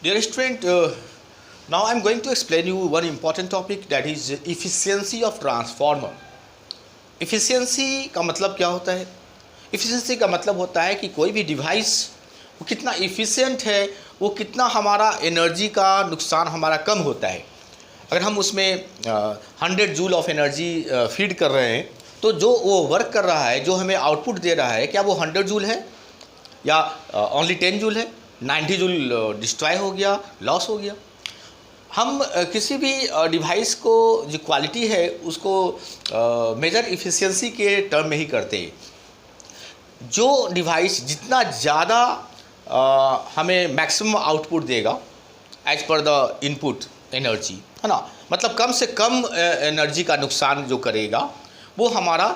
Dear student, now I am going to explain you one important topic, that is efficiency of transformer. Efficiency का मतलब क्या होता है? Efficiency का मतलब होता है कि कोई भी डिवाइस वो कितना efficient है, वो कितना हमारा एनर्जी का नुकसान हमारा कम होता है। अगर हम उसमें 100 जूल ऑफ एनर्जी फीड कर रहे हैं, तो जो वो वर्क कर रहा है, जो हमें आउटपुट दे रहा है, क्या वो 100 जूल है या ओनली 10 जूल है? 90 जूल डिस्ट्रॉय हो गया, लॉस हो गया। हम किसी भी डिवाइस को जो क्वालिटी है उसको मेजर इफ़िशियंसी के टर्म में ही करते हैं। जो डिवाइस जितना ज़्यादा हमें मैक्सिमम आउटपुट देगा as per the input energy, है ना, मतलब कम से कम एनर्जी का नुकसान जो करेगा, वो हमारा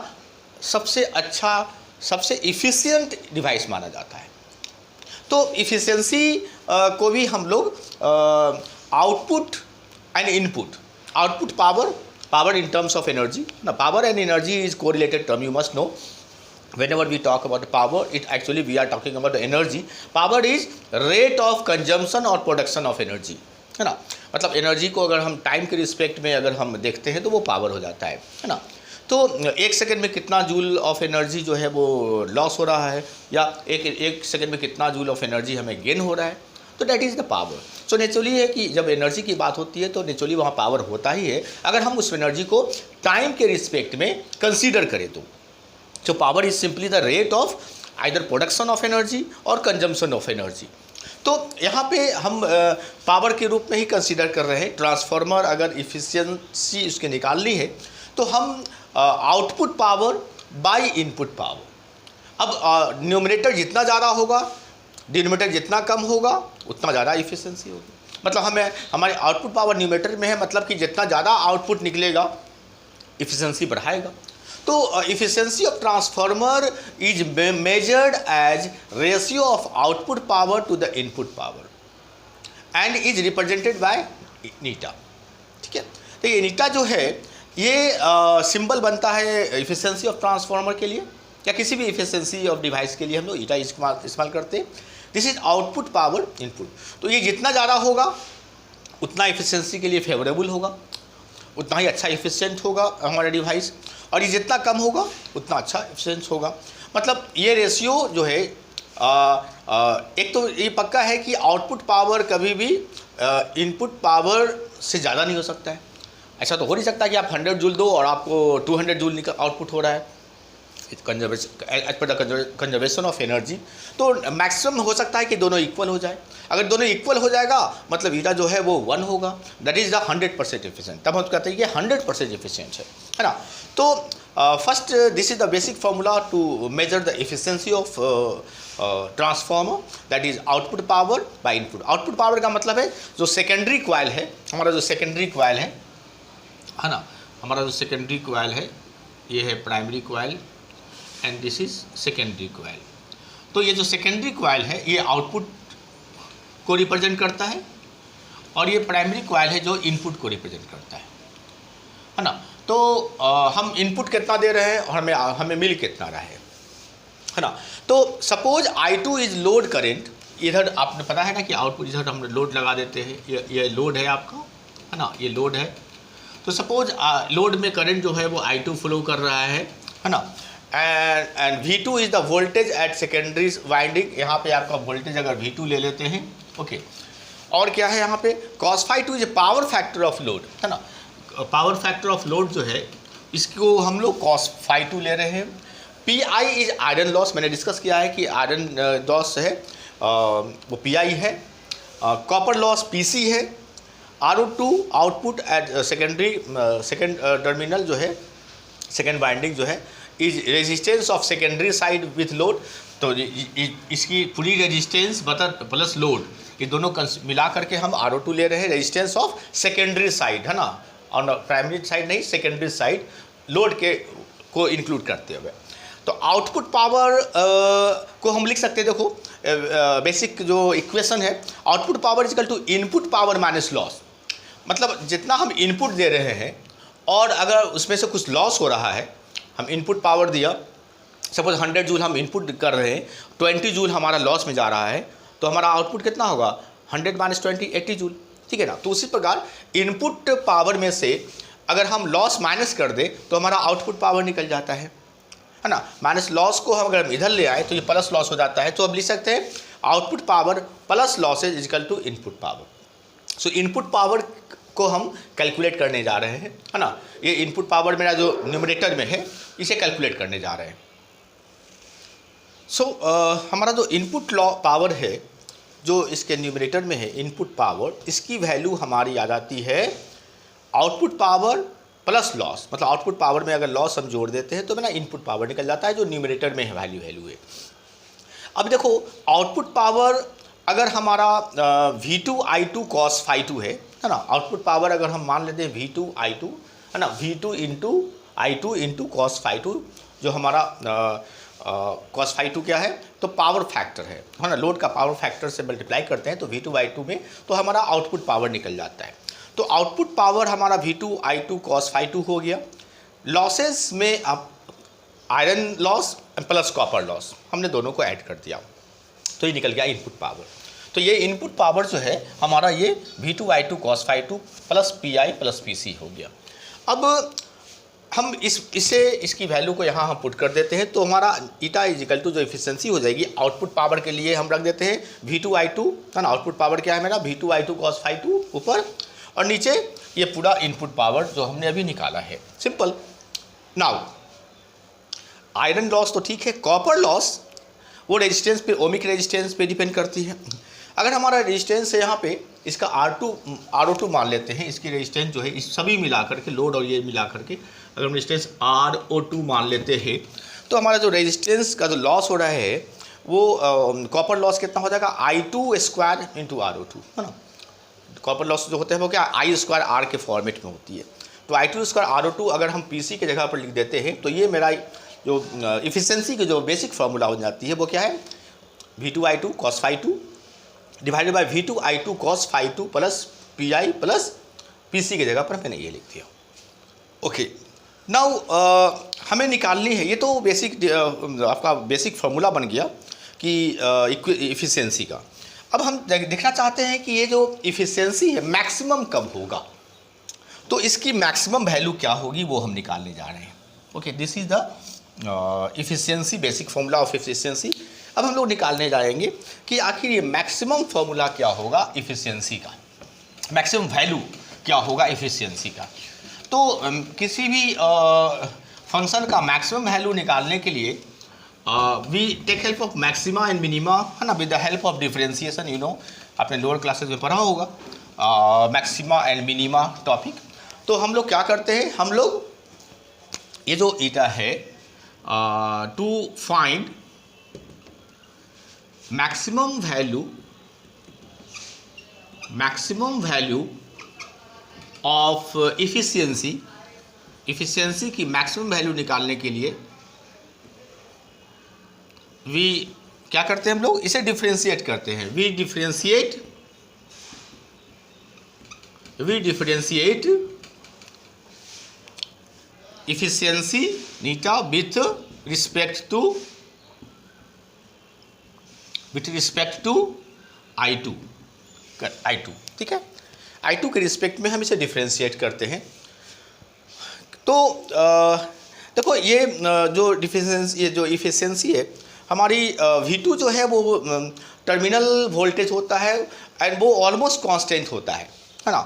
सबसे अच्छा, सबसे इफ़िशियंट डिवाइस माना जाता है। तो इफ़िशियंसी को भी हम लोग output and input, output power in terms of energy. Now power and energy is correlated term, you must know. Whenever we talk about power, it actually we are talking about the energy. Power is rate of consumption or production of energy, है ना। मतलब energy को अगर हम time के respect में अगर हम देखते हैं तो वो पावर हो जाता है ना। तो एक सेकंड में कितना जूल ऑफ एनर्जी जो है वो लॉस हो रहा है, या एक सेकंड में कितना जूल ऑफ एनर्जी हमें गेन हो रहा है, तो that is the power. So naturally है कि जब एनर्जी की बात होती है तो नेचुरली वहाँ पावर होता ही है, अगर हम उस एनर्जी को टाइम के रिस्पेक्ट में कंसीडर करें तो। So power is simply the rate of either production of energy और कंजम्पशन ऑफ एनर्जी। तो यहाँ पे हम पावर के रूप में ही कंसीडर कर रहे हैं। ट्रांसफार्मर अगर इफ़िशियंसी उसके निकालनी है तो हम output power by input power. अब न्यूमरेटर जितना ज़्यादा होगा, डिनोमिनेटर जितना कम होगा, उतना ज़्यादा इफ़िशियंसी होगी। मतलब हमें हमारे आउटपुट पावर न्यूमरेटर में है, मतलब कि जितना ज़्यादा आउटपुट निकलेगा इफ़िशियंसी बढ़ाएगा। तो efficiency of transformer is measured as ratio of output power to the input power and is represented by eta. ठीक है, तो ये नीटा जो है ये सिंबल बनता है इफ़िशियंसी ऑफ ट्रांसफार्मर के लिए, या किसी भी इफ़िशियंसी ऑफ डिवाइस के लिए हम लोग ईटा इस्तेमाल करते हैं। This is output power input. तो ये जितना ज़्यादा होगा उतना इफ़िशियंसी के लिए फेवरेबल होगा, उतना ही अच्छा इफ़िशियंट होगा हमारा डिवाइस, और ये जितना कम होगा उतना अच्छा इफ़िशियंट होगा। मतलब ये रेशियो जो है एक तो ये पक्का है कि आउटपुट पावर कभी भी इनपुट पावर से ज़्यादा नहीं हो सकता है। ऐसा तो हो नहीं सकता कि आप 100 जूल दो और आपको 200 जूल आउटपुट हो रहा है, as per the conservation of energy. तो मैक्सिमम हो सकता है कि दोनों इक्वल हो जाए। अगर दोनों इक्वल हो जाएगा मतलब ईटा जो है वो 1 होगा, दैट इज़ द 100% एफिशिएंट। तब हम कहते हैं कि 100% एफिशिएंट है ना। तो first this is the basic formula to measure the efficiency of transformer, that is output power by input. Output power का मतलब है जो सेकेंडरी कॉइल है, हमारा जो सेकेंडरी कॉइल है ना, हमारा जो सेकेंडरी कॉइल है ये है primary coil and this is secondary coil. तो ये जो सेकेंडरी कॉइल है ये आउटपुट को रिप्रेजेंट करता है, और ये प्राइमरी कॉइल है जो इनपुट को रिप्रेजेंट करता है ना। तो हम इनपुट कितना दे रहे हैं और हमें मिल कितना रहा है ना। तो suppose I2 is load current, इधर आपने पता है ना कि आउटपुट इधर हम लोड लगा देते हैं, ये लोड है आपका, है ना, ये लोड है। तो सपोज लोड में करंट जो है वो I2 फ्लो कर रहा है ना, and V2 is the voltage at secondary winding. यहाँ पे आपका वोल्टेज अगर V2 ले लेते हैं, ओके। और क्या है यहाँ पे cos ∅2 is power factor of load, है ना। पावर फैक्टर ऑफ लोड जो है इसको हम लोग cos ∅2 ले रहे हैं। PI इज आयरन लॉस, मैंने डिस्कस किया है कि आयरन लॉस है वो PI है। कॉपर लॉस PC है। RO2 output at second terminal जो है, सेकेंड वाइंडिंग जो है, is resistance of secondary side with load. तो इसकी पूरी रेजिस्टेंस प्लस लोड, ये दोनों मिला करके हम RO2 ले रहे हैं, रेजिस्टेंस ऑफ सेकेंडरी साइड, है ना, और प्राइमरी साइड नहीं, सेकेंडरी साइड लोड के को इंक्लूड करते हुए। तो आउटपुट पावर को हम लिख सकते हैं, देखो बेसिक जो इक्वेशन है, output power is equal to input power minus loss. मतलब जितना हम इनपुट दे रहे हैं और अगर उसमें से कुछ लॉस हो रहा है, हम इनपुट पावर दिया, सपोज 100 जूल हम इनपुट कर रहे हैं, 20 जूल हमारा लॉस में जा रहा है, तो हमारा आउटपुट कितना होगा, 100 माइनस 20 80 जूल, ठीक है ना। तो उसी प्रकार इनपुट पावर में से अगर हम लॉस माइनस कर दें तो हमारा आउटपुट पावर निकल जाता है ना। माइनस लॉस को हम अगर इधर ले आए तो ये प्लस लॉस हो जाता है। तो अब लिख सकते हैं output power plus losses equal to input power. So input power को हम कैलकुलेट करने जा रहे हैं, है ना। ये इनपुट पावर मेरा जो न्यूमरेटर में है इसे कैलकुलेट करने जा रहे हैं। सो हमारा जो इनपुट पावर है जो इसके न्यूमरेटर में है इनपुट पावर, इसकी वैल्यू हमारी आ जाती है आउटपुट पावर प्लस लॉस। मतलब आउटपुट पावर में अगर लॉस हम जोड़ देते हैं तो मेरा इनपुट पावर निकल जाता है जो न्यूमरेटर में है वैल्यू है। अब देखो आउटपुट पावर अगर हमारा V2I2 cos phi2 है ना। आउटपुट पावर अगर हम मान लेते हैं V2I2 है ना, V2 into I2 into cos phi2, जो हमारा cos phi2 क्या है तो पावर फैक्टर है ना। लोड का पावर फैक्टर से मल्टीप्लाई करते हैं तो V2I2 में तो हमारा आउटपुट पावर निकल जाता है। तो आउटपुट पावर हमारा V2I2 cos phi2 हो गया। लॉसेस में अब iron loss plus copper loss हमने दोनों को ऐड कर दिया तो ये निकल गया इनपुट पावर। तो ये इनपुट पावर जो है हमारा ये V2I2 cos phi2 plus PI plus PC हो गया। अब हम इसकी वैल्यू को यहाँ हम पुट कर देते हैं तो हमारा ईटा इजिकल टू जो इफिशिएंसी हो जाएगी आउटपुट पावर के लिए हम रख देते हैं V2I2 है ना। आउटपुट पावर क्या है मेरा V2I2 cos phi2 ऊपर, और नीचे ये पूरा इनपुट पावर जो हमने अभी निकाला है। सिंपल। नाउ आयरन लॉस तो ठीक है, कॉपर लॉस वो रेजिस्टेंस पे, ओमिक रेजिस्टेंस पे डिपेंड करती है। अगर हमारा रेजिस्टेंस है यहाँ पे इसका RO2 मान लेते हैं, इसकी रेजिस्टेंस जो है इस सभी मिला करके लोड और ये मिला करके अगर हम रेजिस्टेंस RO2 मान लेते हैं तो हमारा जो रेजिस्टेंस का जो लॉस हो रहा है वो कॉपर लॉस कितना हो जाएगा I2 स्क्वायर इंटू RO2 है ना। कॉपर लॉस जो होता है वो क्या I स्क्वायर R के फॉर्मेट में होती है। तो I2 स्क्वायर RO2 अगर हम PC की जगह पर लिख देते हैं तो ये मेरा जो इफिशिएंसी की जो बेसिक फार्मूला हो जाती है वो क्या है V2I2 cos phi2 divided by V2I2 cos phi2 plus PI plus PC की जगह पर मैंने ये लिख दिया। ओके, नाउ हमें निकालनी है, ये तो बेसिक आपका बेसिक फार्मूला बन गया कि इफिशिएंसी का। अब हम देखना चाहते हैं कि ये जो इफिशिएंसी है मैक्सिमम कब होगा, तो इसकी मैक्सिमम वैल्यू क्या होगी वो हम निकालने जा रहे हैं। Okay, this is the efficiency, basic formula of efficiency. अब हम लोग निकालने जाएंगे कि आखिर ये मैक्सिमम फार्मूला क्या होगा इफिशिएंसी का, मैक्सिमम वैल्यू क्या होगा इफिशिएंसी का। तो किसी भी फंक्शन का मैक्सिमम वैल्यू निकालने के लिए we take help of maxima and minima है ना, with the help of differentiation. You know आपने लोअर क्लासेस में पढ़ा होगा मैक्सिमा एंड मिनिमा टॉपिक। तो हम लोग क्या करते हैं, हम लोग ये जो ईटा है to find maximum value of efficiency की मैक्सिमम वैल्यू निकालने के लिए वी क्या करते हैं, हम लोग इसे डिफरेंशिएट करते हैं। We differentiate efficiency eta with respect to I2, ठीक है। I2 के रिस्पेक्ट में हम इसे डिफरेंशिएट करते हैं। तो देखो ये जो इफिशिएंसी है हमारी V2 जो है वो टर्मिनल वोल्टेज होता है एंड वो ऑलमोस्ट कांस्टेंट होता है ना।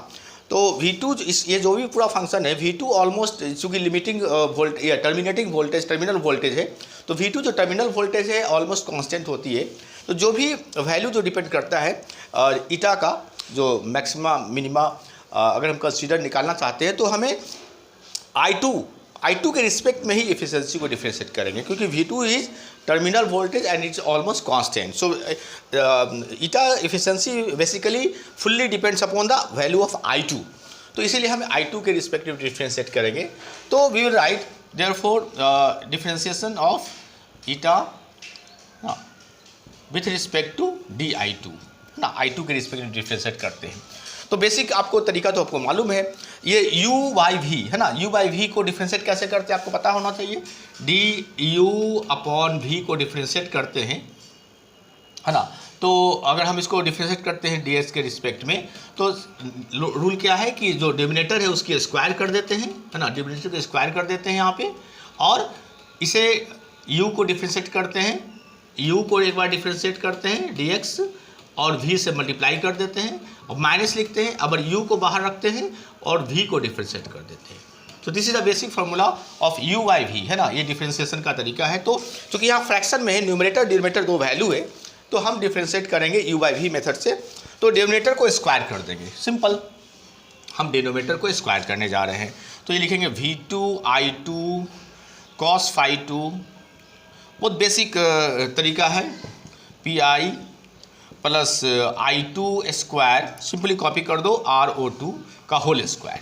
तो V2 ये जो भी पूरा फंक्शन है V2 ऑलमोस्ट, चूँकि लिमिटिंग वोल्ट या टर्मिनेटिंग वोल्टेज टर्मिनल वोल्टेज है तो V2 जो टर्मिनल वोल्टेज है ऑलमोस्ट कांस्टेंट होती है। तो जो भी वैल्यू जो डिपेंड करता है ईटा का जो मैक्सिमा मिनिमा अगर हम कंसीडर निकालना चाहते हैं तो हमें I2 के रिस्पेक्ट में ही इफिशिएंसी को डिफरेंशिएट करेंगे, क्योंकि V2 is terminal voltage and it's almost constant. So eta efficiency basically fully depends upon the value of I2। तो इसीलिए हम I2 के रिस्पेक्ट में डिफरेंशिएट करेंगे। तो we will write therefore differentiation of eta with respect to DI2 ना, I2 के respect में डिफरेंशिएट करते हैं। तो बेसिक आपको तरीका तो आपको मालूम है, ये U/V है ना, U/V को डिफरेंशिएट कैसे करते हैं आपको पता होना चाहिए। DU/V को डिफरेंशिएट करते हैं है ना, तो अगर हम इसको डिफ्रेंशिएट करते हैं डी एक्स के रिस्पेक्ट में, तो रूल क्या है कि जो डिनोमिनेटर है उसकी स्क्वायर कर देते हैं, है ना, डिनोमिनेटर को स्क्वायर कर देते हैं यहाँ पे, और इसे u को डिफ्रेंशिएट करते हैं, u को एक बार डिफ्रेंशिएट करते हैं dx और v से मल्टीप्लाई कर देते हैं और माइनस लिखते हैं, अगर u को बाहर रखते हैं और v को डिफ्रेंशिएट कर देते हैं। तो this is the basic formula of u by v, है ना, ये डिफ्रेंशिएशन का तरीका है। तो चूँकि यहाँ फ्रैक्शन में है, न्यूमरेटर डिनोमिनेटर दो वैल्यू है, तो हम डिफ्रेंशिएट करेंगे u बाई v मेथड से। तो डिनोमिनेटर को स्क्वायर कर देंगे, सिंपल, हम डिनोमिनेटर को स्क्वायर करने जा रहे हैं। तो ये लिखेंगे v2 i2 cos phi 2, बहुत बेसिक तरीका है, pi plus i2 square, simply copy कर दो RO2 का होल स्क्वायर,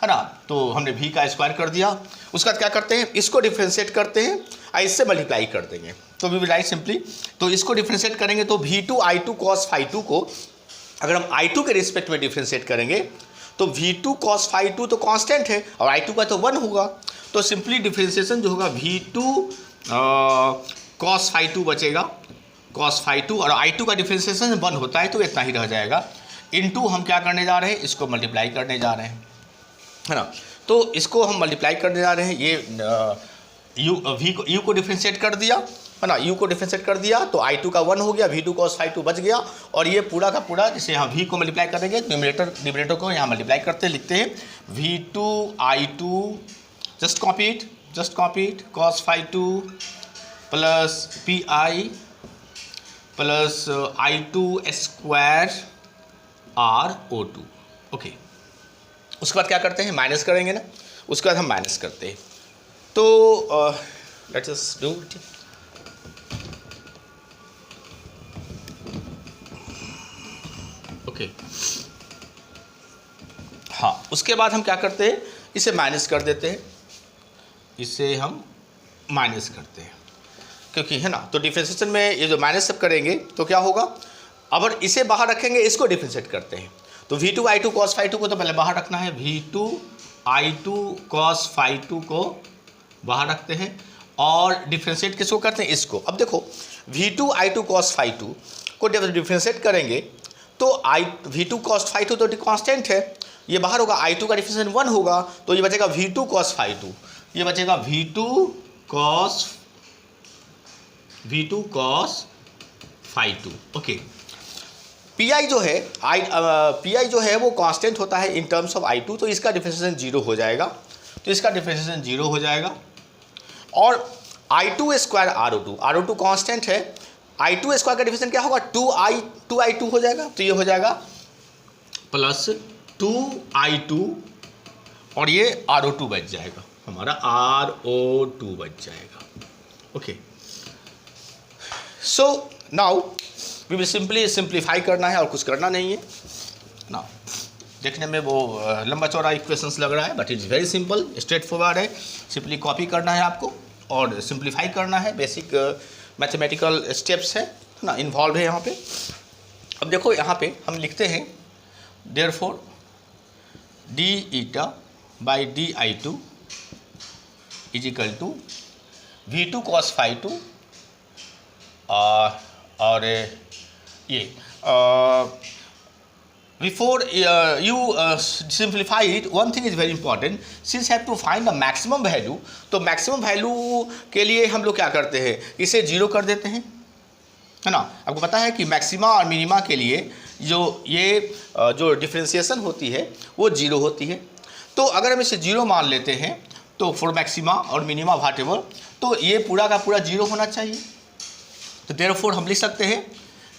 है ना। तो हमने v का स्क्वायर कर दिया, उसके बाद क्या करते हैं, इसको डिफ्रेंशिएट करते हैं, इससे मल्टीप्लाई कर देंगे, तो वी विल राइट सिंपली। तो इसको डिफ्रेंशिएट करेंगे तो v2 i2 cos phi 2 को अगर हम i2 के रिस्पेक्ट में डिफ्रेंशिएट करेंगे तो v2 cos phi 2 तो कांस्टेंट है और i2 का तो 1 होगा, तो सिंपली डिफ्रेंशिएशन जो होगा v2 cos phi 2 बचेगा, cos phi 2, और i2 का डिफ्रेंशिएशन 1 होता है तो इतना ही रह जाएगा। इनटू हम क्या करने जा रहे हैं, इसको मल्टीप्लाई करने जा रहे हैं, है ना। तो इसको हम मल्टीप्लाई करने जा रहे हैं, ये u को डिफ्रेंशिएट कर दिया, है ना, u को डिफ्रेंशिएट कर दिया तो i2 का 1 हो गया, v2 cos phi 2 बच गया, और ये पूरा का पूरा जैसे यहाँ v को मल्टीप्लाई करेंगे, न्यूमरेटर को यहाँ मल्टीप्लाई करते लिखते हैं v2 i2, just copy it cos phi 2 plus pi plus i2 square RO2, okay. उसके बाद क्या करते हैं, माइनस करेंगे ना, उसके बाद हम माइनस करते हैं। तो let's us do it. Okay, हाँ, उसके बाद हम क्या करते हैं, इसे माइनस कर देते हैं, इसे हम माइनस करते हैं, क्योंकि है ना, तो डिफ्रेंशिएशन में ये जो माइनस सब करेंगे तो क्या होगा, अगर इसे बाहर रखेंगे, इसको डिफ्रेंशिएट करते हैं, तो v2 i2 cos phi 2 को तो पहले बाहर रखना है, v2 i2 cos phi 2 को बाहर रखते हैं और डिफ्रेंशिएट किसको करते हैं, इसको। अब देखो v2 i2 cos phi 2 को डिफ्रेंशिएट करेंगे तो v2 cos phi 2 तो कांस्टेंट है, ये बाहर होगा, i2 का डिफ्रेंशिएशन 1 होगा, तो ये बचेगा v2 cos phi 2, ये बचेगा v2 cos phi 2, okay. pi जो है pi जो है वो कांस्टेंट होता है इन टर्म्स ऑफ i2, तो इसका डिफ्रेंशिएशन 0 हो जाएगा, तो इसका डिफ्रेंशिएशन 0 हो जाएगा, और i2 स्क्वायर RO2 कांस्टेंट है, i2 स्क्वायर का डिफ्रेंशिएशन क्या होगा, 2i2 हो जाएगा, तो ये हो जाएगा प्लस 2i2 और ये RO2 बच जाएगा, हमारा RO2 बच जाएगा, okay. So now we will simply simplify करना है और कुछ करना नहीं है ना। देखने में वो लंबा चौड़ा इक्वेशंस लग रहा है, but it's very simple, straight forward है, सिंपली कॉपी करना है आपको और सिंप्लीफाई करना है, बेसिक मैथमेटिकल स्टेप्स है ना, इन्वॉल्व है यहाँ पे। अब देखो यहाँ पे हम लिखते हैं therefore d eta by di2 is equal to v2 cos phi 2 और ये before you simplify it, one thing is very important, since have to find the maximum value, तो maximum value के लिए हम लोग क्या करते हैं, इसे 0 कर देते हैं, है ना। आपको पता है कि मैक्सिमा और मिनिमा के लिए जो डिफ्रेंशिएशन होती है वो 0 होती है, तो अगर हम इसे 0 मान लेते हैं तो फॉर मैक्सिमा और मिनिमा व्हाटएवर, तो ये पूरा का पूरा 0 होना चाहिए। तो देयरफॉर हम लिख सकते हैं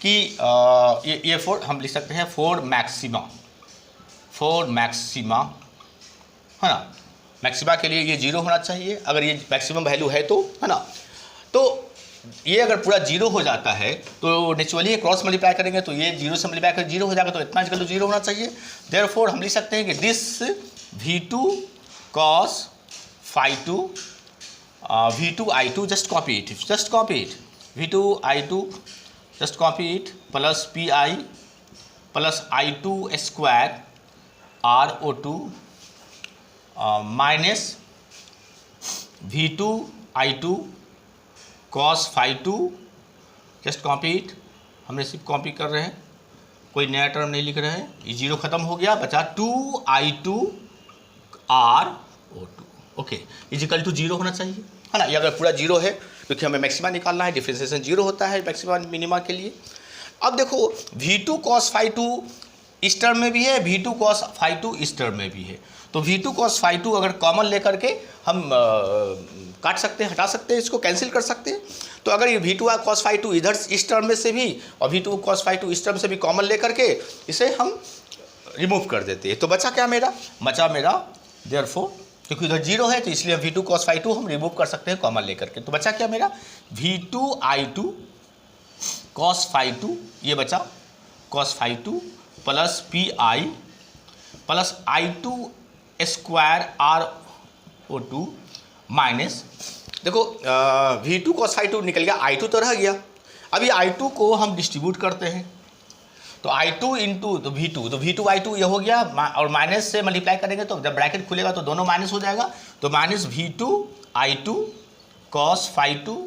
कि ये हम लिख सकते हैं फॉर मैक्सिमा, है ना, मैक्सिमा के लिए ये 0 होना चाहिए, अगर ये मैक्सिमम वैल्यू है तो, है ना। तो ये अगर पूरा 0 हो जाता है तो नेचुरली क्रॉस मल्टीप्लाई करेंगे तो ये 0 से मल्टीप्लाई कर 0 हो जाएगा, तो इतना इक्वल टू 0 होना चाहिए। देयरफॉर हम लिख सकते हैं कि this v2 cos phi 2 v2 i2, just copy it, v2 i2 just copy it plus pi plus i2 square RO2 minus v2 i2 cos phi 2, just copy it हमने सिर्फ copy कर रहे हैं, कोई नया टर्म नहीं लिख रहे हैं। ये जीरो खत्म हो गया, बचा 2i2 RO2। Okay, is equal to zero होना चाहिए, है ना। ये अगर पूरा जीरो है क्योंकि हमें मैक्सिमा निकालना है, डिफरेंशिएशन जीरो होता है मैक्सिमा मिनिमा के लिए। अब देखो V2 cos phi2 इस टर्म में भी है, V2 cos phi2 इस टर्म में भी है। तो V2 cos phi2 अगर कॉमन लेकर के हम काट सकते हैं, हटा सकते हैं, इसको कैंसिल कर सकते हैं। तो अगर ये V2 cos phi2 इधर इस टर्म में से भी और V2 cos phi2 इस टर्म से भी कॉमन लेकर के इसे हम रिमूव कर देते हैं। तो बचा क्या मेरा, बचा मेरा देयरफॉर, क्योंकि इधर जीरो है तो इसलिए V2 cos phi2 हम रिमूव कर सकते हैं कॉमन लेकर के। तो बचा क्या मेरा, V2i2 cos phi2, ये बचा cos phi2 plus Pi plus I2 square RO2 minus, देखो V2 cos phi2 निकल गया, I2 तो रह गया। अभी I2 को हम डिस्ट्रीब्यूट करते हैं, तो I2 इंटू तो V2, तो V2 I2 ये हो गया और माइनस से मल्टीप्लाई करेंगे तो जब ब्रैकेट खुलेगा तो दोनों माइनस हो जाएगा। तो minus V2 I2 cos phi2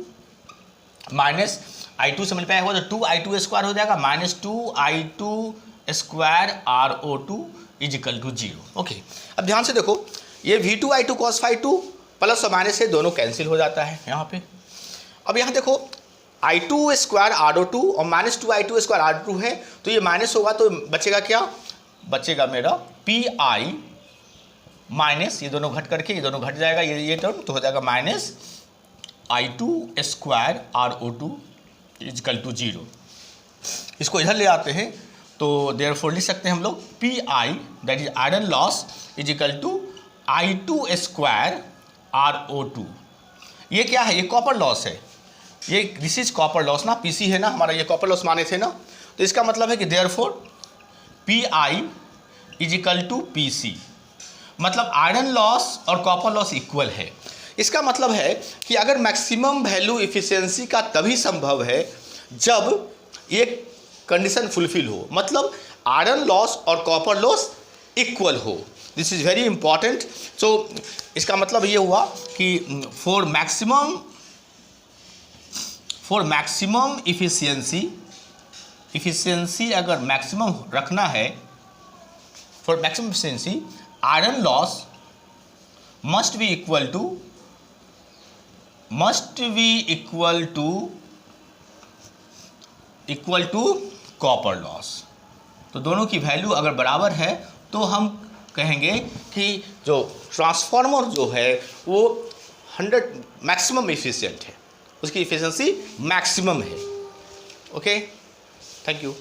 minus I2 से मल्टीप्लाई होगा तो 2i2 स्क्वायर हो जाएगा, minus 2i2 square RO2 equal to zero. Okay, अब ध्यान से देखो, ये V2 I2 cos phi2 plus और माइनस से दोनों कैंसिल हो जाता है यहाँ पे। अब यहाँ देखो I2 स्क्वायर RO2 और माइनस 2i2 स्क्वायर RO2 है, तो ये माइनस होगा तो बचेगा क्या, बचेगा मेरा Pi माइनस, ये दोनों घट करके ये दोनों घट जाएगा, ये टर्म तो हो जाएगा minus I2 square RO2 equal to zero. इसको इधर ले आते हैं तो देयरफॉर लिख सकते हैं हम लोग Pi that is iron loss equal to I2 square RO2। ये क्या है, ये कॉपर लॉस है, ये दिस इज कॉपर लॉस ना, Pc है ना हमारा, ये कॉपर लॉस माने थे ना। तो इसका मतलब है कि therefore Pi equal to Pc, मतलब आयरन लॉस और कॉपर लॉस इक्वल है। इसका मतलब है कि अगर मैक्सिमम वैल्यू इफिशियंसी का तभी संभव है जब ये कंडीशन फुलफिल हो, मतलब आयरन लॉस और कॉपर लॉस इक्वल हो। This is very important. So इसका मतलब ये हुआ कि फॉर मैक्सिमम इफिशियंसी अगर मैक्सिमम रखना है, for maximum efficiency iron loss must be equal to copper loss. तो दोनों की वैल्यू अगर बराबर है तो हम कहेंगे कि जो ट्रांसफार्मर जो है वो 100 मैक्सिमम एफिशिएंट है, उसकी एफिशिएंसी मैक्सिमम है। Okay, thank you.